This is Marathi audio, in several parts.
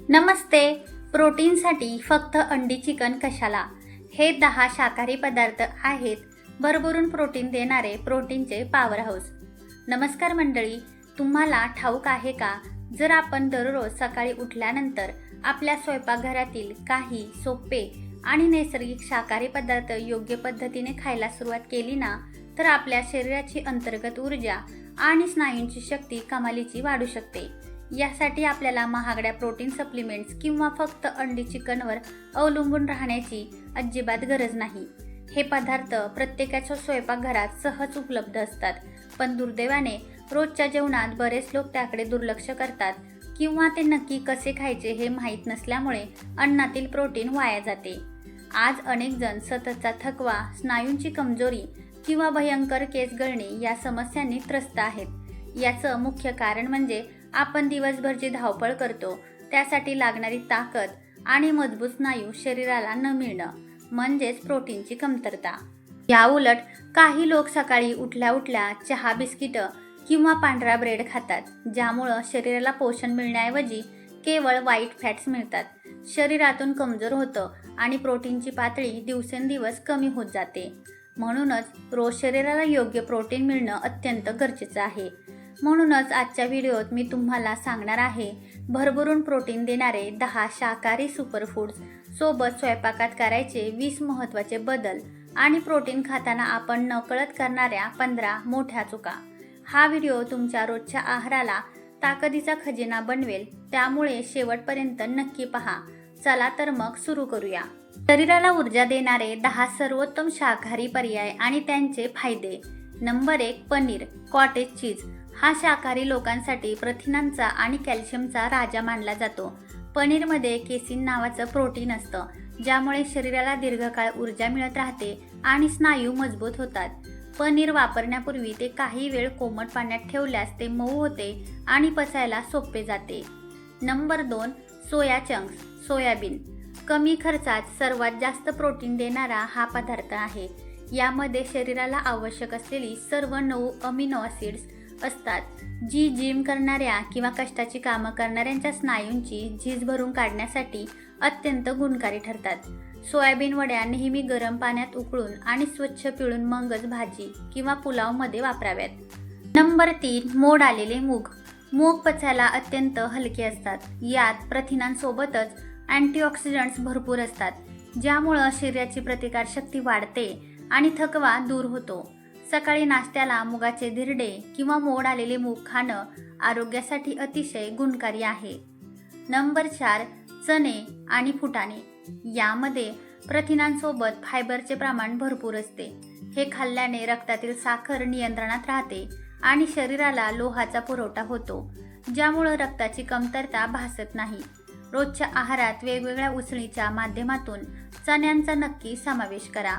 नमस्ते. प्रोटीनसाठी फक्त अंडी चिकन कशाला? हे 10 शाकाहारी पदार्थ आहेत भरभरून प्रोटीन देणारे प्रोटीनचे पॉवर हाऊस. नमस्कार मंडळी, तुम्हाला ठाऊक आहे का, जर आपण दररोज सकाळी उठल्यानंतर आपल्या स्वयंपाकघरातील काही सोपे आणि नैसर्गिक शाकाहारी पदार्थ योग्य पद्धतीने खायला सुरुवात केली ना, तर आपल्या शरीराची अंतर्गत ऊर्जा आणि स्नायूंची शक्ती कमालीची वाढू शकते. यासाठी आपल्याला महागड्या प्रोटीन सप्लिमेंट्स किंवा फक्त अंडी चिकनवर अवलंबून राहण्याची अजिबात गरज नाही. हे पदार्थ प्रत्येकाच्या स्वयंपाकघरात सहज उपलब्ध असतात, पण दुर्दैवाने रोजच्या जेवणात बरेच लोक त्याकडे दुर्लक्ष करतात किंवा ते नक्की कसे खायचे हे माहीत नसल्यामुळे अन्नातील प्रोटीन वाया जाते. आज अनेक जण सततचा थकवा, स्नायूंची कमजोरी किंवा भयंकर केस गळणे या समस्यांनी त्रस्त आहेत. याचं मुख्य कारण म्हणजे आपण दिवसभर जी धावपळ करतो त्यासाठी लागणारी ताकद आणि मजबूत स्नायू शरीराला न मिळणं, म्हणजेच प्रोटीनची कमतरता. याउलट काही लोक सकाळी उठल्या उठल्या चहा, बिस्किट किंवा पांढरा ब्रेड खातात, ज्यामुळं शरीराला पोषण मिळण्याऐवजी केवळ वाईट फॅट्स मिळतात. शरीरातून कमजोर होतं आणि प्रोटीनची पातळी दिवसेंदिवस कमी होत जाते. म्हणूनच रोज शरीराला योग्य प्रोटीन मिळणं अत्यंत गरजेचं आहे. म्हणूनच आजच्या व्हिडिओत मी तुम्हाला सांगणार आहे भरभरून प्रोटीन देणारे 10 शाकाहारी सुपरफूड्स, सोबत स्वयंपाकात करायचे 20 महत्त्वाचे बदल आणि प्रोटीन खाताना आपण नकळत करणाऱ्या 15 मोठ्या चुका. हा व्हिडिओ तुमच्या रोजच्या आहाराला ताकदीचा खजिना बनवेल, त्यामुळे शेवटपर्यंत नक्की पहा. चला तर मग सुरू करूया. शरीराला ऊर्जा देणारे 10 सर्वोत्तम शाकाहारी पर्याय आणि त्यांचे फायदे. नंबर 1, पनीर. कॉटेज चीज हा शाकाहारी लोकांसाठी प्रथिनांचा आणि कॅल्शियमचा राजा मानला जातो. पनीरमध्ये केसिन नावाचं प्रोटीन असतं, ज्यामुळे शरीराला दीर्घकाळ ऊर्जा मिळत राहते आणि स्नायू मजबूत होतात. पनीर वापरण्यापूर्वी ते काही वेळ कोमट पाण्यात ठेवल्यास ते मऊ होते आणि पचायला सोपे जाते. Number 2, soya chunks. सोयाबीन कमी खर्चात सर्वात जास्त प्रोटीन देणारा हा पदार्थ आहे. यामध्ये शरीराला आवश्यक असलेली सर्व 9 अमिनो ॲसिड्स असतात, जी जिम करणाऱ्या किंवा कष्टाची कामं करणाऱ्यांच्या स्नायूंची झीज भरून काढण्यासाठी अत्यंत गुणकारी ठरतात. सोयाबीन वड्या नेहमी गरम पाण्यात उकळून आणि स्वच्छ पिळून मगच भाजी किंवा पुलावमध्ये वापराव्यात. नंबर 3, मोड आलेले मूग. मूग पचायला अत्यंत हलके असतात. यात प्रथिनांसोबतच अँटीऑक्सिडंट्स भरपूर असतात, ज्यामुळं शरीराची प्रतिकारशक्ती वाढते आणि थकवा दूर होतो. सकाळी नाश्त्याला मुगाचे धिरडे किंवा मोड आलेले मूग खाणं आरोग्यासाठी अतिशय गुणकारी आहे. नंबर 4, चणे आणि फुटाणे. यामध्ये प्रथिनांसोबत फायबरचे प्रमाण भरपूर असते. हे खाल्ल्याने रक्तातील साखर नियंत्रणात राहते आणि शरीराला लोहाचा पुरवठा होतो, ज्यामुळं रक्ताची कमतरता भासत नाही. रोजच्या आहारात वेगवेगळ्या उसळीच्या माध्यमातून चण्यांचा नक्की समावेश करा.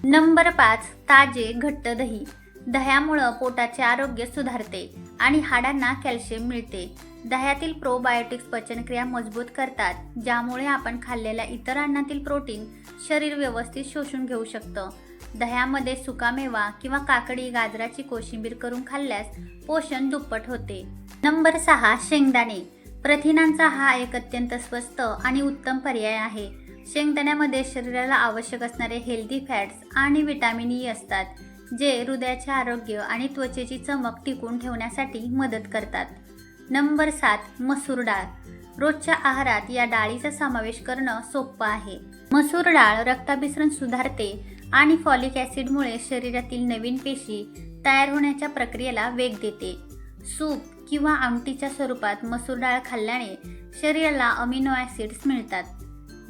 नंबर 5, ताजे घट्ट दही. दह्यामुळं पोटाचे आरोग्य सुधारते आणि हाडांना कॅल्शियम मिळते. दह्यातील प्रोबायोटिक्स पचनक्रिया मजबूत करतात, ज्यामुळे आपण खाल्लेल्या इतर अन्नातील प्रोटीन शरीर व्यवस्थित शोषून घेऊ शकतं. दह्यामध्ये सुकामेवा किंवा काकडी, गाजराची कोशिंबीर करून खाल्ल्यास पोषण दुप्पट होते. नंबर 6, शेंगदाणे. प्रथिनांचा हा एक अत्यंत स्वस्त आणि उत्तम पर्याय आहे. शेंगदाण्यामध्ये शरीराला आवश्यक असणारे हेल्दी फॅट्स आणि व्हिटॅमिन ई असतात, जे हृदयाचे आरोग्य आणि त्वचेची चमक टिकून ठेवण्यासाठी मदत करतात. नंबर 7, मसूर डाळ. रोजच्या आहारात या डाळीचा समावेश करणं सोपं आहे. मसूर डाळ रक्ताभिसरण सुधारते आणि फॉलिक ॲसिडमुळे शरीरातील नवीन पेशी तयार होण्याच्या प्रक्रियेला वेग देते. सूप किंवा आमटीच्या स्वरूपात मसूर डाळ खाल्ल्याने शरीराला अमिनो ॲसिड्स मिळतात.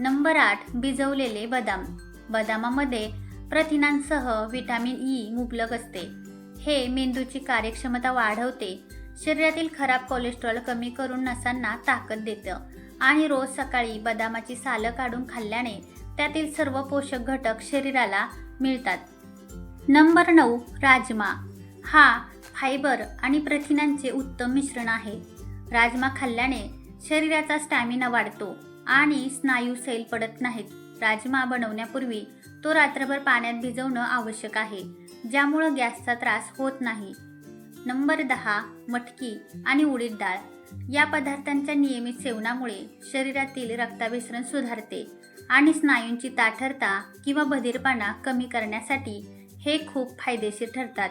नंबर 8, भिजवलेले बदाम. बदामामध्ये प्रथिनांसह व्हिटॅमिन ई मुबलक असते. हे मेंदूची कार्यक्षमता वाढवते, शरीरातील खराब कोलेस्ट्रॉल कमी करून नसांना ताकद देतं आणि रोज सकाळी बदामाची सालं काढून खाल्ल्याने त्यातील सर्व पोषक घटक शरीराला मिळतात. नंबर 9, राजमा. हा फायबर आणि प्रथिनांचे उत्तम मिश्रण आहे. राजमा खाल्ल्याने शरीराचा स्टॅमिना वाढतो आणि स्नायू सैल पडत नाहीत. राजमा बनवण्यापूर्वी तो रात्रभर पाण्यात भिजवणं आवश्यक आहे, ज्यामुळं गॅसचा त्रास होत नाही. नंबर 10, मटकी आणि उडीद डाळ. या पदार्थांच्या नियमित सेवनामुळे शरीरातील रक्ताभिसरण सुधारते आणि स्नायूंची ताठरता किंवा बधिरपणा कमी करण्यासाठी हे खूप फायदेशीर ठरतात.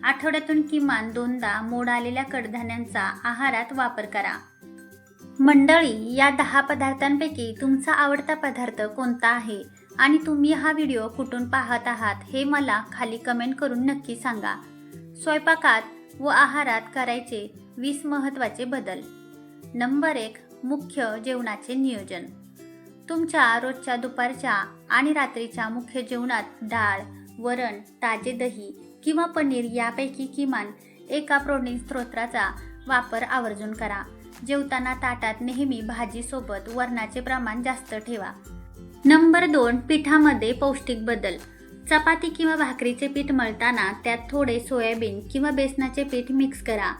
आठवड्यातून किमान 2दा मोड आलेल्या कडधान्यांचा आहारात वापर करा. मंडळी, या 10 पदार्थांपैकी तुमचा आवडता पदार्थ कोणता आहे आणि तुम्ही हा व्हिडिओ कुठून पाहत आहात हे मला खाली कमेंट करून नक्की सांगा. स्वयंपाकात व आहारात करायचे 20 महत्त्वाचे बदल. नंबर 1. मुख्य जेवणाचे नियोजन. तुमच्या रोजच्या दुपारच्या आणि रात्रीच्या मुख्य जेवणात डाळ, वरण, ताजे दही किंवा पनीर यापैकी किमान एका प्रोटीन स्त्रोताचा वापर आवर्जून करा. जेवताना ताटात नेहमी भाजीसोबत वरणाचे प्रमाण जास्त ठेवा. नंबर 2. पिठामध्ये पौष्टिक बदल. चपाती किंवा भाकरीचे पीठ मळताना त्यात थोडे सोयाबीन किंवा बेसनाचे पीठ मिक्स करा.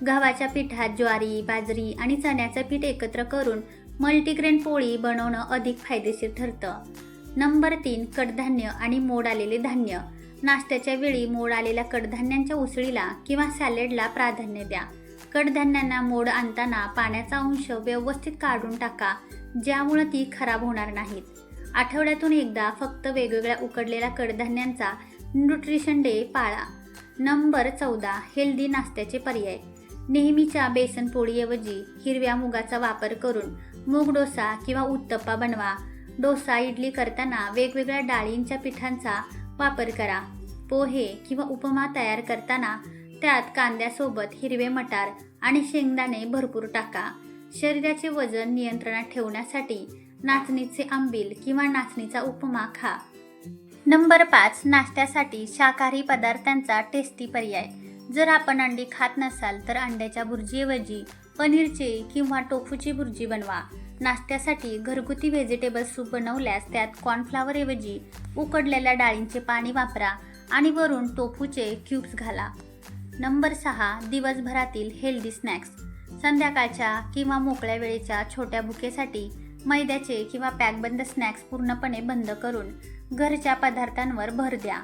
गव्हाच्या पिठात ज्वारी, बाजरी आणि चण्याचं पीठ एकत्र करून मल्टीग्रेन पोळी बनवणं अधिक फायदेशीर ठरतं. नंबर 3. कडधान्य आणि मोड आलेले धान्य. नाश्त्याच्या वेळी मोड आलेल्या कडधान्यांच्या उसळीला किंवा सॅलडला प्राधान्य द्या. कडधान्यांना मोड आणताना पाण्याचा अंश व्यवस्थित काढून टाका, ज्यामुळे ती खराब होणार नाहीत. आठवड्यातून एकदा फक्त वेगवेगळ्या उकडलेल्या कडधान्यांचा न्यूट्रिशन डे पाळा. नंबर 14. हेल्दी नाश्त्याचे पर्याय. नेहमीच्या बेसन पोळीऐवजी हिरव्या मुगाचा वापर करून मूग डोसा किंवा उत्तप्पा बनवा. डोसा, इडली करताना वेगवेगळ्या डाळींच्या पिठांचा वापर करा. पोहे किंवा उपमा तयार करताना त्यात कांद्यासोबत हिरवे मटार आणि शेंगदाणे भरपूर टाका. शरीराचे वजन नियंत्रणात ठेवण्यासाठी नाचणीचे आंबील किंवा नाचणीचा उपमा खा. नंबर 5. नाश्त्यासाठी शाकाहारी पदार्थांचा टेस्टी पर्याय. जर आपण अंडी खात नसाल तर अंड्याच्या भुर्जीऐवजी पनीरची किंवा टोफूची भुर्जी बनवा. नाश्त्यासाठी घरगुती व्हेजिटेबल सूप बनवल्यास त्यात कॉर्नफ्लॉवरऐवजी उकडलेल्या डाळींचे पाणी वापरा आणि वरून टोफूचे क्यूब्स घाला. नंबर 6. दिवसभरातील हेल्दी स्नॅक्स. संध्याकाळच्या किंवा मोकळ्या वेळेच्या छोट्या भुकेसाठी मैद्याचे किंवा पॅकबंद स्नॅक्स पूर्णपणे बंद करून घरच्या पदार्थांवर भर द्या.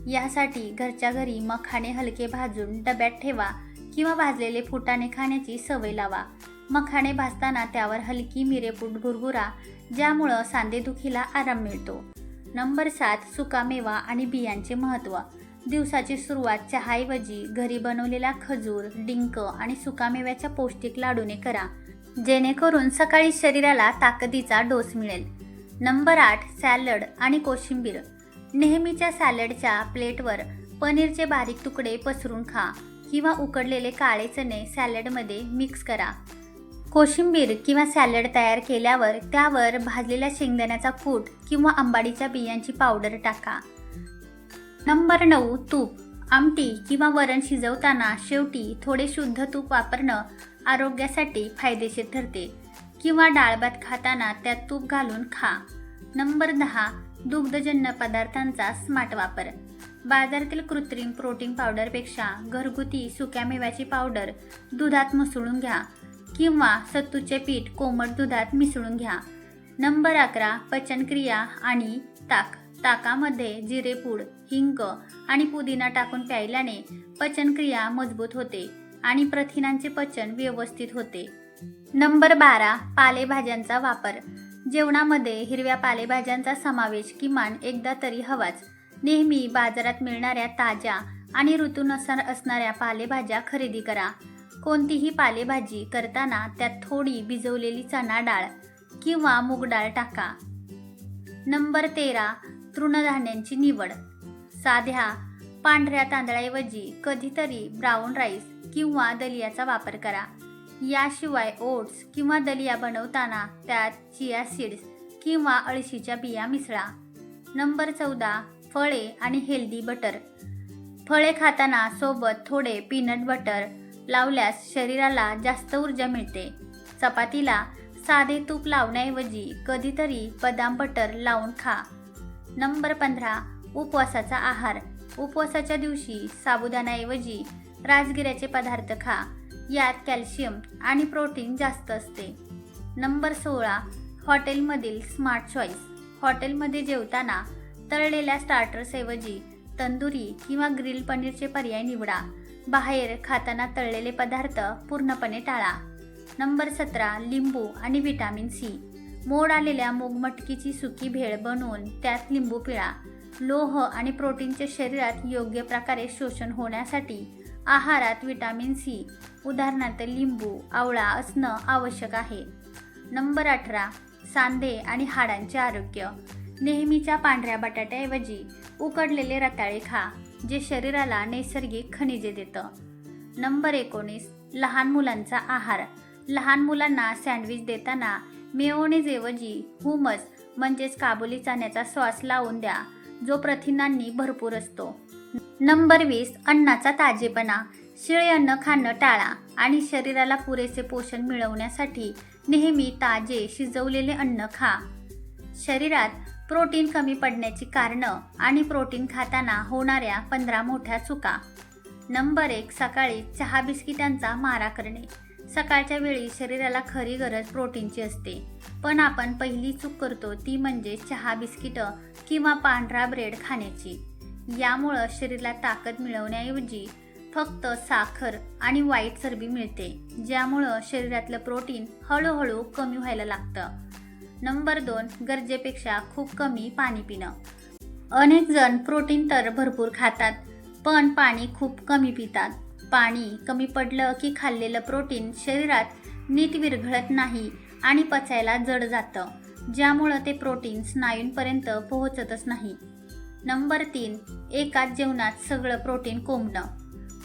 यासाठी घरच्या घरी मखाणे हलके भाजून डब्यात ठेवा किंवा भाजलेले फुटाणे खाण्याची सवय लावा. मखाणे भाजताना त्यावर हलकी मिरेपूड भुरभुरा, ज्यामुळं सांधेदुखीला आराम मिळतो. नंबर 7. सुकामेवा आणि बियांचे महत्त्व. दिवसाची सुरुवात चहाऐवजी घरी बनवलेला खजूर, डिंक आणि सुकामेव्याच्या पौष्टिक लाडूने करा, जेणेकरून सकाळी शरीराला ताकदीचा डोस मिळेल. नंबर 8. सॅलड आणि कोशिंबीर. नेहमीच्या सॅलडच्या प्लेटवर पनीरचे बारीक तुकडे पसरून खा किंवा उकडलेले काळे चणे सॅलडमध्ये मिक्स करा. कोशिंबीर किंवा सॅलड तयार केल्यावर त्यावर भाजलेल्या शेंगदाण्याचा कूट किंवा आंबाडीच्या बियांची पावडर टाका. नंबर 9. तूप. आमटी किंवा वरण शिजवताना शेवटी थोडे शुद्ध तूप वापरणं आरोग्यासाठी फायदेशीर ठरते किंवा डाळ भात खाताना त्यात तूप घालून खा. नंबर 10. दुग्धजन्य पदार्थांचा स्मार्ट वापर. बाजारातील कृत्रिम प्रोटीन पावडरपेक्षा घरगुती सुक्यामेव्याची पावडर दुधात मिसळून घ्या किंवा सत्तूचे पीठ कोमट दुधात मिसळून घ्या. नंबर 11. पचनक्रिया आणि ताक. ताकामध्ये जिरेपूड, हिंग आणि पुदिना टाकून प्यायल्याने पचनक्रिया मजबूत होते आणि प्रथिनांचे पचन व्यवस्थित होते. नंबर 12. पालेभाज्यांचा वापर. जेवणामध्ये हिरव्या पालेभाज्यांचा समावेश किमान एकदा तरी हवाच. नेहमी बाजारात मिळणाऱ्या ताज्या आणि ऋतूनुसार असणाऱ्या पालेभाज्या खरेदी करा. कोणतीही पालेभाजी करताना त्यात थोडी भिजवलेली चणा डाळ किंवा मूग डाळ टाका. नंबर 13. तृणधान्यांची निवड. साध्या पांढऱ्या तांदळाऐवजी कधीतरी ब्राऊन राईस किंवा दलियाचा वापर करा. याशिवाय ओट्स किंवा दलिया बनवताना त्यात चिया सीड्स किंवा अळशीच्या बिया मिसळा. नंबर 14. फळे आणि हेल्दी बटर. फळे खाताना सोबत थोडे पीनट बटर लावल्यास शरीराला जास्त ऊर्जा मिळते. चपातीला साधे तूप लावण्याऐवजी कधीतरी बदाम बटर लावून खा. नंबर 15. उपवासाचा आहार. उपवासाच्या दिवशी साबुदाण्याऐवजी राजगिऱ्याचे पदार्थ खा. यात कॅल्शियम आणि प्रोटीन जास्त असते. नंबर 16. हॉटेलमधील स्मार्ट चॉईस. हॉटेलमध्ये जेवताना तळलेल्या स्टार्टर्सऐवजी तंदुरी किंवा ग्रिल पनीरचे पर्याय निवडा. बाहेर खाताना तळलेले पदार्थ पूर्णपणे टाळा. नंबर 17 लिंबू आणि व्हिटॅमिन सी. मोड आलेल्या मूग मटकीची सुकी भेळ बनवून त्यात लिंबू पिळा. लोह आणि प्रोटीनचे शरीरात योग्य प्रकारे शोषण होण्यासाठी आहारात व्हिटॅमिन सी उदाहरणार्थ लिंबू, आवळा असणं आवश्यक आहे. नंबर 18 सांधे आणि हाडांचे आरोग्य. नेहमीच्या पांढऱ्या बटाट्याऐवजी उकडलेले रताळे खा, जे शरीराला नैसर्गिक खनिजे देतं. नंबर 19 लहान मुलांचा आहार. लहान मुलांना सँडविच देताना मेयोनेजऐवजी हुमस म्हणजेच काबुली चण्याचा सॉस लावून द्या, जो प्रथिनांनी भरपूर असतो. नंबर 20 अन्नाचा ताजेपणा. शिळे अन्न खाणं टाळा आणि शरीराला पुरेसे पोषण मिळवण्यासाठी नेहमी ताजे शिजवलेले अन्न खा. शरीरात प्रोटीन कमी पडण्याची कारणं आणि प्रोटीन खाताना होणाऱ्या 15 मोठ्या चुका. नंबर 1 सकाळी चहा बिस्किटांचा मारा करणे. सकाळच्या वेळी शरीराला खरी गरज प्रोटीनची असते, पण आपण पहिली चूक करतो ती म्हणजे चहा बिस्किटं किंवा पांढरा ब्रेड खाण्याची. यामुळं शरीराला ताकद मिळवण्याऐवजी फक्त साखर आणि वाईट चरबी मिळते, ज्यामुळं शरीरातलं प्रोटीन हळूहळू कमी व्हायला लागतं. नंबर 2 गरजेपेक्षा खूप कमी पाणी पिणं. अनेक जण प्रोटीन तर भरपूर खातात, पण पाणी खूप कमी पितात. पाणी कमी पडलं की खाल्लेलं प्रोटीन शरीरात नीट विरघळत नाही आणि पचायला जड जातं, ज्यामुळं ते प्रोटीन स्नायूंपर्यंत पोहोचतच नाही. नंबर 3 एकाच जेवणात सगळं प्रोटीन कोंबणं.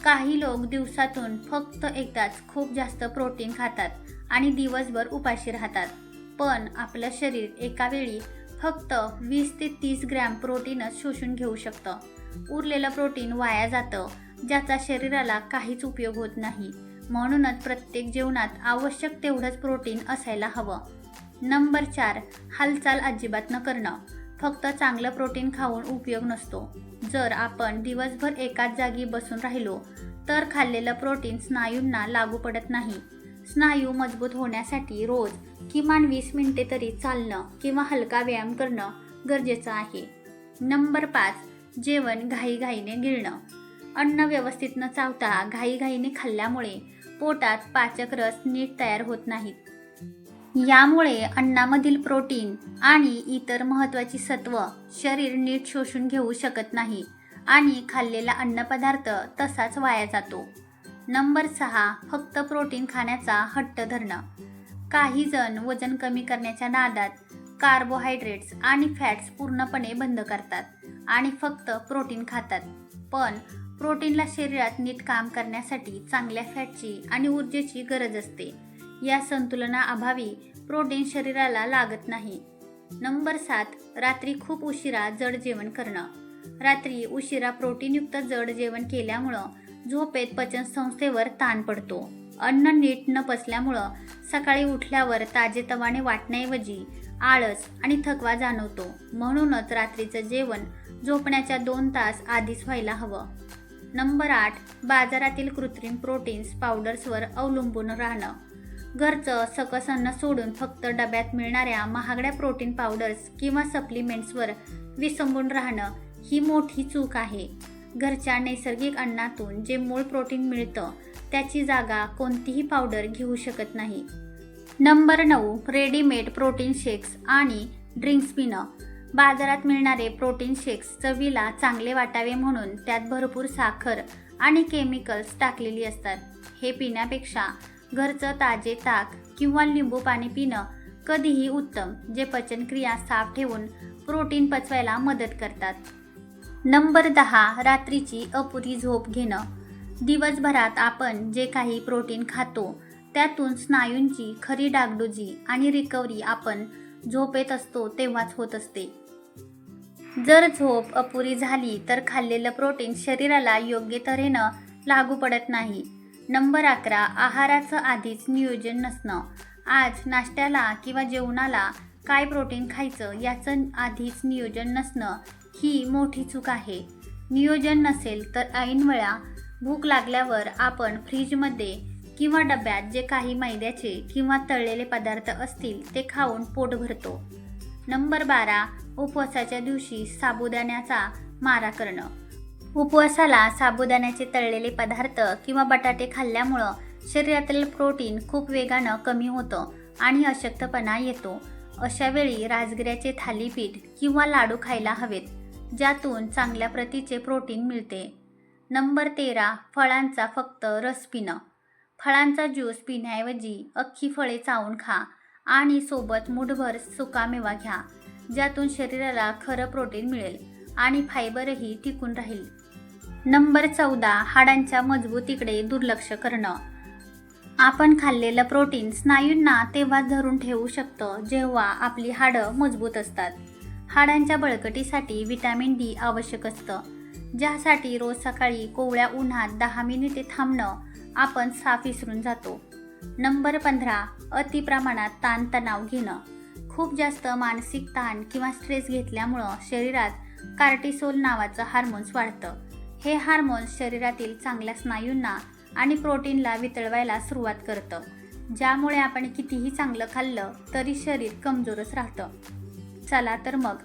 काही लोक दिवसातून फक्त एकदाच खूप जास्त प्रोटीन खातात आणि दिवसभर उपाशी राहतात, पण आपलं शरीर एका वेळी फक्त 20 ते 30 ग्रॅम प्रोटीनच शोषून घेऊ शकतं. उरलेलं प्रोटीन वाया जातं, ज्याचा शरीराला काहीच उपयोग होत नाही. म्हणूनच प्रत्येक जेवणात आवश्यक तेवढंच प्रोटीन असायला हवं. नंबर 4 हालचाल अजिबात न करणं. फक्त चांगलं प्रोटीन खाऊन उपयोग नसतो. जर आपण दिवसभर एकाच जागी बसून राहिलो तर खाल्लेलं प्रोटीन स्नायूंना लागू पडत नाही. स्नायू मजबूत होण्यासाठी रोज किमान 20 मिनिटे तरी चालणं किंवा हलका व्यायाम करणं गरजेचं आहे. नंबर 5 जेवण घाईघाईने गिळणं. अन्न व्यवस्थित न चावता घाईघाईने खाल्ल्यामुळे पोटात पाचक रस नीट तयार होत नाहीत. यामुळे अन्नामधील प्रोटीन आणि इतर महत्त्वाची सत्व शरीर नीट शोषून घेऊ शकत नाही आणि खाल्लेला अन्नपदार्थ तसाच वाया जातो. नंबर 6 फक्त प्रोटीन खाण्याचा हट्ट धरणं. काही जण वजन कमी करण्याच्या नादात कार्बोहायड्रेट्स आणि फॅट्स पूर्णपणे बंद करतात आणि फक्त प्रोटीन खातात, पण प्रोटीनला शरीरात नीट काम करण्यासाठी चांगल्या फॅटची आणि ऊर्जेची गरज असते. या संतुलनाअभावी प्रोटीन शरीराला लागत नाही. नंबर 7 रात्री खूप उशिरा जड जेवण करणं. रात्री उशिरा प्रोटीनयुक्त जड जेवण केल्यामुळं झोपेत पचनसंस्थेवर ताण पडतो. अन्न नीट न पचल्यामुळं सकाळी उठल्यावर ताजेतवाने वाटण्याऐवजी आळस आणि थकवा जाणवतो. म्हणूनच रात्रीचं जेवण झोपण्याच्या 2 तास आधीच व्हायला हवं. नंबर 8 बाजारातील कृत्रिम प्रोटीन्स पावडर्सवर अवलंबून राहणं. घरचं सकस अन्न सोडून फक्त डब्यात मिळणाऱ्या महागड्या प्रोटीन पावडर्स किंवा सप्लिमेंट्सवर विसंबून राहणं ही मोठी चूक आहे. घरच्या नैसर्गिक अन्नातून जे मूळ प्रोटीन मिळतं त्याची जागा कोणतीही पावडर घेऊ शकत नाही. नंबर 9 रेडीमेड प्रोटीन शेक्स आणि ड्रिंक्स पिणं. बाजारात मिळणारे प्रोटीन शेक्स चवीला चांगले वाटावे म्हणून त्यात भरपूर साखर आणि केमिकल्स टाकलेली असतात. हे पिण्यापेक्षा घरचं ताजे ताक किंवा लिंबू पाणी पिणं कधीही उत्तम, जे पचनक्रिया साफ ठेवून प्रोटीन पचवायला मदत करतात. नंबर 10 रात्रीची अपुरी झोप घेणं. दिवसभरात आपण जे काही प्रोटीन खातो त्यातून स्नायूंची खरी डागडुजी आणि रिकव्हरी आपण झोपेत असतो तेव्हाच होत असते. जर झोप अपुरी झाली तर खाल्लेलं प्रोटीन शरीराला योग्य तऱ्हेनं लागू पडत नाही. नंबर 11 आहाराचं आधीच नियोजन नसणं. आज नाश्त्याला किंवा जेवणाला काय प्रोटीन खायचं याचं आधीच नियोजन नसणं ही मोठी चूक आहे. नियोजन नसेल तर ऐनवेळा भूक लागल्यावर आपण फ्रीजमध्ये किंवा डब्यात जे काही मैद्याचे किंवा तळलेले पदार्थ असतील ते खाऊन पोट भरतो. नंबर 12 उपवासाच्या दिवशी साबुदाण्याचा मारा करणं. उपवासाला साबुदाण्याचे तळलेले पदार्थ किंवा बटाटे खाल्ल्यामुळं शरीरातील प्रोटीन खूप वेगानं कमी होतं आणि अशक्तपणा येतो. अशा वेळी राजगिऱ्याचे थालीपीठ किंवा लाडू खायला हवेत, ज्यातून चांगल्या प्रतीचे प्रोटीन मिळते. नंबर 13. फळांचा फक्त रस पिणं. फळांचा ज्यूस पिण्याऐवजी अख्खी फळे चावून खा आणि सोबत मूठभर सुकामेवा घ्या, ज्यातून शरीराला खरं प्रोटीन मिळेल आणि फायबरही टिकून राहील. नंबर 14. हाडांच्या मजबूतीकडे दुर्लक्ष करणं. आपण खाल्लेलं प्रोटीन स्नायूंना तेव्हाच धरून ठेवू शकतं जेव्हा आपली हाडं मजबूत असतात. हाडांच्या बळकटीसाठी विटॅमिन डी आवश्यक असतं, ज्यासाठी रोज सकाळी कोवळ्या उन्हात 10 मिनिटे थांबणं आपण साफ विसरून जातो. नंबर 15. अतिप्रमाणात ताणतणाव घेणं. खूप जास्त मानसिक ताण किंवा स्ट्रेस घेतल्यामुळं शरीरात कार्टिसोल नावाचं हार्मोन्स वाढतं. हे हार्मोन्स शरीरातील चांगल्या स्नायूंना आणि प्रोटीनला वितळवायला सुरुवात करतं, ज्यामुळे आपण कितीही चांगलं खाल्लं तरी शरीर कमजोरच राहतं. चला तर मग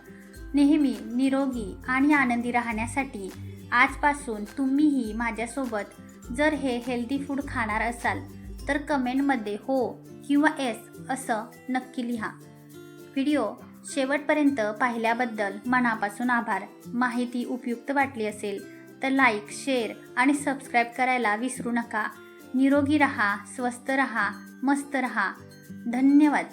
नेहमी निरोगी आणि आनंदी राहण्यासाठी आजपासून तुम्हीही माझ्यासोबत जर हे हेल्दी फूड खाणार असाल तर कमेंटमध्ये हो किंवा येस असं नक्की लिहा. व्हिडिओ शेवटपर्यंत पाहिल्याबद्दल मनापासून आभार. माहिती उपयुक्त वाटली असेल तर लाईक, शेअर आणि सबस्क्राईब करायला विसरू नका. निरोगी रहा, स्वस्थ रहा, मस्त रहा. धन्यवाद.